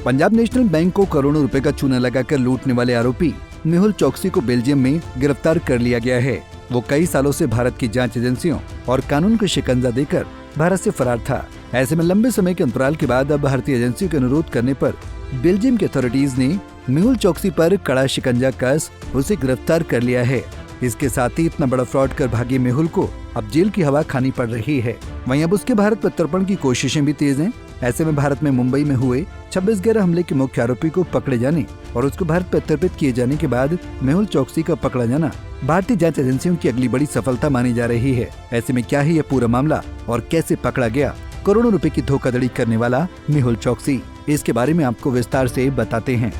Punjab national bank को करोड़ों रुपए का चूना लगाकर लूटने वाले आरोपी मेहुल चोकसी को बेल्जियम में गिरफ्तार कर लिया गया है। वो कई सालों से भारत की जांच एजेंसियों और कानून को शिकंजा देकर भारत से फरार था। ऐसे में लंबे समय के अंतराल के बाद अब भारतीय एजेंसियों के अनुरोध करने पर बेल्जियम की अथॉरिटीज ने मेहुल चोकसी पर कड़ा शिकंजा कस उसे गिरफ्तार कर लिया है। इसके साथ ही इतना बड़ा फ्रॉड कर भागे मेहुल को अब जेल की हवा खानी पड़ रही है। वहीं अब उसके भारत प्रत्यर्पण की कोशिशें भी तेज हैं। ऐसे में भारत में मुंबई में हुए 26/11 हमले के मुख्य आरोपी को पकड़े जाने और उसको भारत प्रत्यर्पित किए जाने के बाद मेहुल चोकसी का पकड़ा जाना भारतीय जांच एजेंसियों की अगली बड़ी सफलता मानी जा रही है। ऐसे में क्या है यह पूरा मामला और कैसे पकड़ा गया करोड़ों रुपए की धोखाधड़ी करने वाला मेहुल चोकसी, इसके बारे में आपको विस्तार से बताते हैं।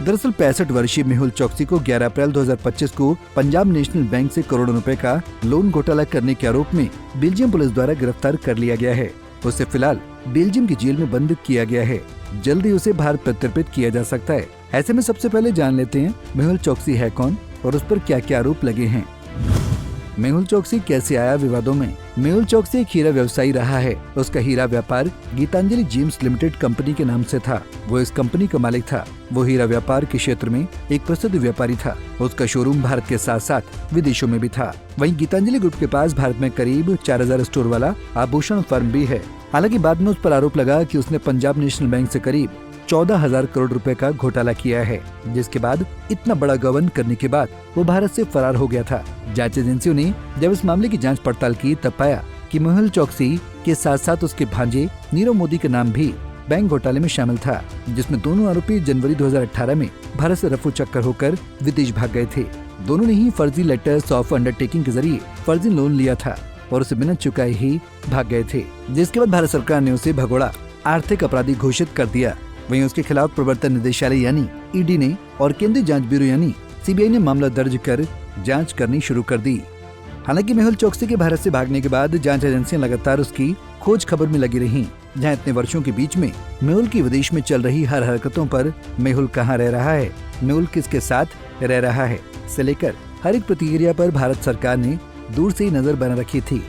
दरअसल 65 वर्षीय मेहुल चोकसी को 11 अप्रैल 2025 को पंजाब नेशनल बैंक से करोड़ों रुपए का लोन घोटाला करने के आरोप में बेल्जियम पुलिस द्वारा गिरफ्तार कर लिया गया है। उसे फिलहाल बेल्जियम की जेल में बंद किया गया है। जल्दी उसे भारत प्रत्यर्पित किया जा सकता है। ऐसे में सबसे पहले जान लेते हैं मेहुल चोकसी है कौन और उस पर क्या क्या आरोप लगे हैं। मेहुल चोकसी कैसे आया विवादों में। मेहुल चोकसी एक हीरा व्यवसायी रहा है। उसका हीरा व्यापार गीतांजलि जेम्स लिमिटेड कंपनी के नाम से था। वो इस कंपनी का मालिक था। वो हीरा व्यापार के क्षेत्र में एक प्रसिद्ध व्यापारी था। उसका शोरूम भारत के साथ साथ विदेशों में भी था। वहीं गीतांजलि ग्रुप के पास भारत में करीब 4000 स्टोर वाला आभूषण फर्म भी है। हालांकि बाद में उस पर आरोप लगा कि उसने पंजाब नेशनल बैंक से करीब 14,000 करोड़ रुपए का घोटाला किया है, जिसके बाद इतना बड़ा गबन करने के बाद वो भारत से फरार हो गया था। जांच एजेंसियों ने जब इस मामले की जांच पड़ताल की तब पाया कि मेहुल चोकसी के साथ साथ उसके भांजे नीरव मोदी का नाम भी बैंक घोटाले में शामिल था, जिसमें दोनों आरोपी जनवरी 2018 में भारत से रफू चक्कर होकर विदेश भाग गए थे। दोनों ने ही फर्जी लेटर्स ऑफ अंडरटेकिंग के जरिए फर्जी लोन लिया था और उसे बिना चुकाए ही भाग गए थे, जिसके बाद भारत सरकार ने उसे भगोड़ा आर्थिक अपराधी घोषित कर दिया। वहीं उसके खिलाफ प्रवर्तन निदेशालय यानी ईडी ने और केंद्रीय जांच ब्यूरो यानी सीबीआई ने मामला दर्ज कर जांच करनी शुरू कर दी। हालांकि मेहुल चोकसी के भारत से भागने के बाद जांच एजेंसियां लगातार उसकी खोज खबर में लगी रहीं। जहां इतने वर्षों के बीच में मेहुल की विदेश में चल रही हर हरकतों पर, मेहुल कहां रह रहा है, मेहुल किसके साथ रह रहा है से लेकर हर एक प्रतिक्रिया पर भारत सरकार ने दूर से ही नजर बना रखी थी।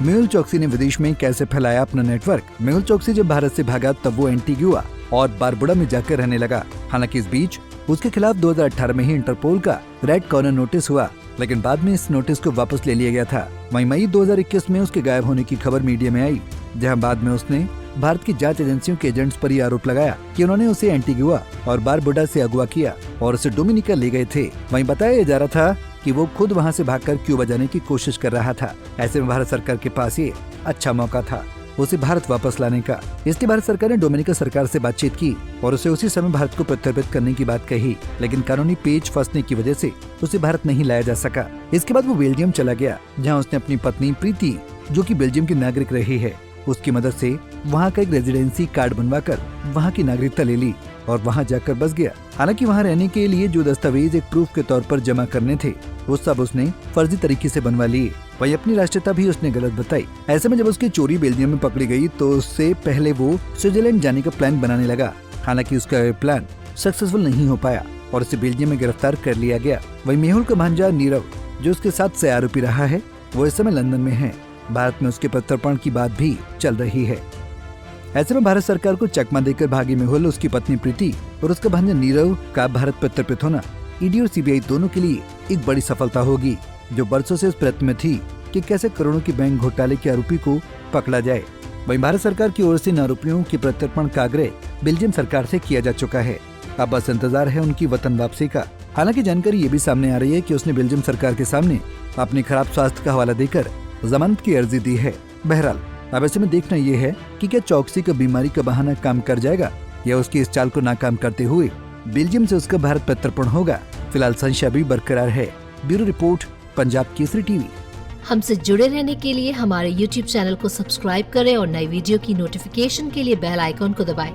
मेहुल चोकसी ने विदेश में कैसे फैलाया अपना नेटवर्क। मेहुल चोकसी जब भारत से भागा तब वो एंटीगुआ और बारबुडा में जाकर रहने लगा। हालांकि इस बीच उसके खिलाफ 2018 में ही इंटरपोल का रेड कॉर्नर नोटिस हुआ, लेकिन बाद में इस नोटिस को वापस ले लिया गया था। वहीं मई 2021 में उसके गायब होने की खबर मीडिया में आई, जहां बाद में उसने भारत की जांच एजेंसियों के एजेंट्स पर यह आरोप लगाया कि उन्होंने उसे एंटीगुआ और बारबुडा से अगवा किया और उसे डोमिनिका ले गए थे। वहीं बताया जा रहा था कि वो खुद वहां से भागकर क्यूबा जाने की कोशिश कर रहा था। ऐसे में भारत सरकार के पास ये अच्छा मौका था उसे भारत वापस लाने का। इसलिए भारत सरकार ने डोमिनिका सरकार से बातचीत की और उसे उसी समय भारत को प्रत्यर्पित करने की बात कही, लेकिन कानूनी पेच फंसने की वजह से उसे भारत नहीं लाया जा सका। इसके बाद वो बेल्जियम चला गया, जहां उसने अपनी पत्नी प्रीति, जो कि बेल्जियम की नागरिक रही है, उसकी मदद से वहाँ का एक रेजिडेंसी कार्ड बनवाकर वहाँ की नागरिकता ले ली और वहाँ जाकर बस गया। हालांकि वहाँ रहने के लिए जो दस्तावेज एक प्रूफ के तौर पर जमा करने थे वो सब उसने फर्जी तरीके से बनवा लिए। वही अपनी राष्ट्रीयता भी उसने गलत बताई। ऐसे में जब उसकी चोरी बेल्जियम में पकड़ी गई तो उससे पहले वो स्विट्जरलैंड जाने का प्लान बनाने लगा। हालांकि उसका प्लान सक्सेसफुल नहीं हो पाया और उसे बेल्जियम में गिरफ्तार कर लिया गया। वही मेहुल का भांजा नीरव, जो उसके साथ से आरोपी रहा है, वो इस समय लंदन में है। भारत में उसके प्रत्यर्पण की बात भी चल रही है। ऐसे में भारत सरकार को चकमा देकर भागी मेहुल, उसकी पत्नी प्रीति और उसका भांजा नीरव का भारत प्रत्यर्पित होना ईडी और सीबीआई दोनों के लिए एक बड़ी सफलता होगी, जो बरसों से इस प्रयत्न में थी कि कैसे करोड़ों की बैंक घोटाले के आरोपी को पकड़ा जाए। वहीं भारत सरकार की ओर से इन आरोपियों के प्रत्यर्पण का आग्रह बेल्जियम सरकार से किया जा चुका है। अब बस इंतजार है उनकी वतन वापसी का। हालांकि जानकारी ये भी सामने आ रही है कि उसने बेल्जियम सरकार के सामने अपने खराब स्वास्थ्य का हवाला देकर जमानत की अर्जी दी है। बहरहाल अब ऐसे में देखना ये है कि क्या चोकसी का बीमारी का बहाना काम कर जाएगा या उसकी इस चाल को नाकाम करते हुए बेल्जियम से उसका भारत प्रत्यर्पण होगा। फिलहाल संशय भी बरकरार है। Bureau report, Punjab Kesari TV. हमसे जुड़े रहने के लिए हमारे YouTube चैनल को सब्सक्राइब करें और नई वीडियो की नोटिफिकेशन के लिए बेल आइकॉन को दबाएं।